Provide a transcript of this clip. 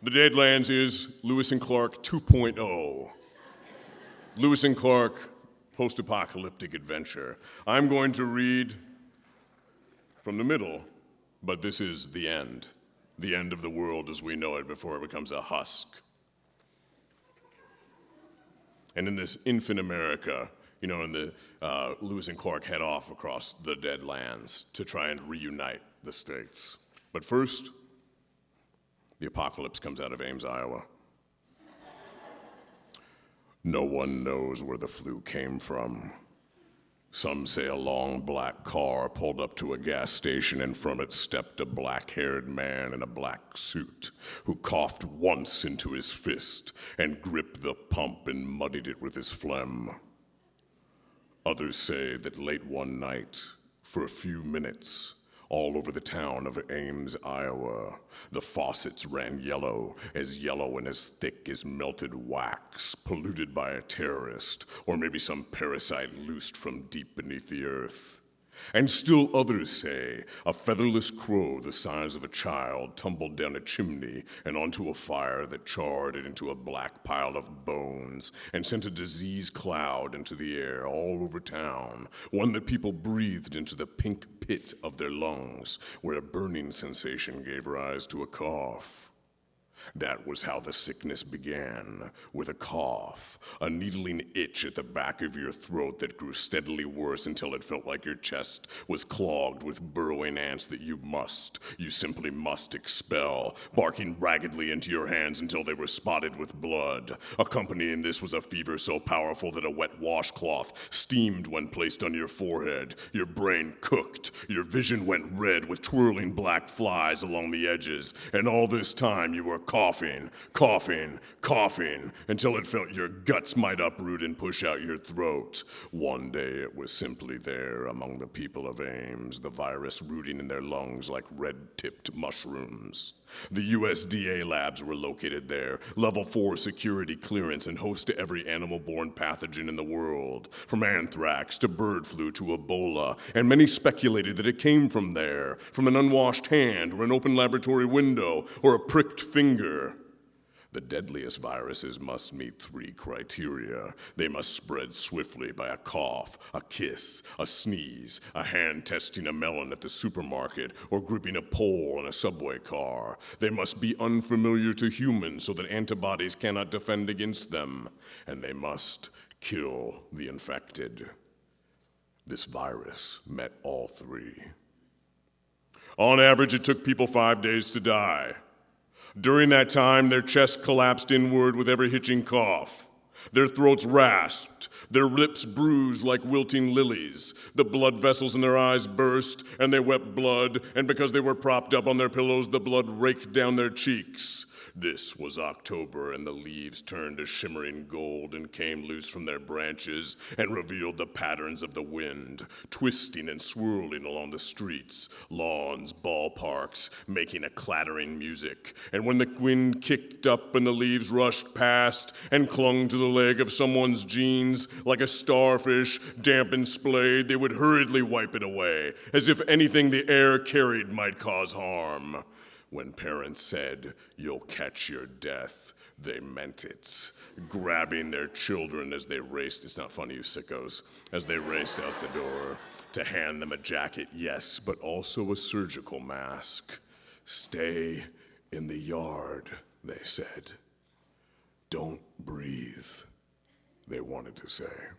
The Deadlands is Lewis and Clark 2.0. Lewis and Clark, post-apocalyptic adventure. I'm going to read from the middle, but this is the end of the world as we know it before it becomes a husk. And in this infant America, Lewis and Clark head off across the Deadlands to try and reunite the states. But first, the apocalypse comes out of Ames, Iowa. No one knows where the flu came from. Some say a long black car pulled up to a gas station and from it stepped a black-haired man in a black suit who coughed once into his fist and gripped the pump and muddied it with his phlegm. Others say that late one night, for a few minutes, all over the town of Ames, Iowa, the faucets ran yellow and as thick as melted wax, polluted by a terrorist, or maybe some parasite loosed from deep beneath the earth. And still others say a featherless crow the size of a child tumbled down a chimney and onto a fire that charred it into a black pile of bones and sent a disease cloud into the air all over town, one that people breathed into the pink pit of their lungs, where a burning sensation gave rise to a cough. That was how the sickness began, with a cough, a needling itch at the back of your throat that grew steadily worse until it felt like your chest was clogged with burrowing ants that you simply must expel, barking raggedly into your hands until they were spotted with blood. Accompanying this was a fever so powerful that a wet washcloth steamed when placed on your forehead. Your brain cooked, your vision went red with twirling black flies along the edges, and all this time you were coughing, until it felt your guts might uproot and push out your throat. One day it was simply there among the people of Ames, the virus rooting in their lungs like red-tipped mushrooms. The USDA labs were located there, level 4 security clearance and host to every animal-borne pathogen in the world, from anthrax to bird flu to Ebola, and many speculated that it came from there, from an unwashed hand or an open laboratory window or a pricked finger. The deadliest viruses must meet 3 criteria. They must spread swiftly by a cough, a kiss, a sneeze, a hand testing a melon at the supermarket, or gripping a pole in a subway car. They must be unfamiliar to humans so that antibodies cannot defend against them. And they must kill the infected. This virus met all 3. On average, it took people 5 days to die. During that time, their chests collapsed inward with every hitching cough. Their throats rasped, their lips bruised like wilting lilies. The blood vessels in their eyes burst, and they wept blood, and because they were propped up on their pillows, the blood raked down their cheeks. This was October, and the leaves turned to shimmering gold and came loose from their branches and revealed the patterns of the wind, twisting and swirling along the streets, lawns, ballparks, making a clattering music. And when the wind kicked up and the leaves rushed past and clung to the leg of someone's jeans like a starfish damp and splayed, they would hurriedly wipe it away, as if anything the air carried might cause harm. When parents said, "You'll catch your death," they meant it, grabbing their children as they raced, it's not funny, you sickos, as they raced out the door to hand them a jacket, yes, but also a surgical mask. "Stay in the yard," they said. "Don't breathe," they wanted to say.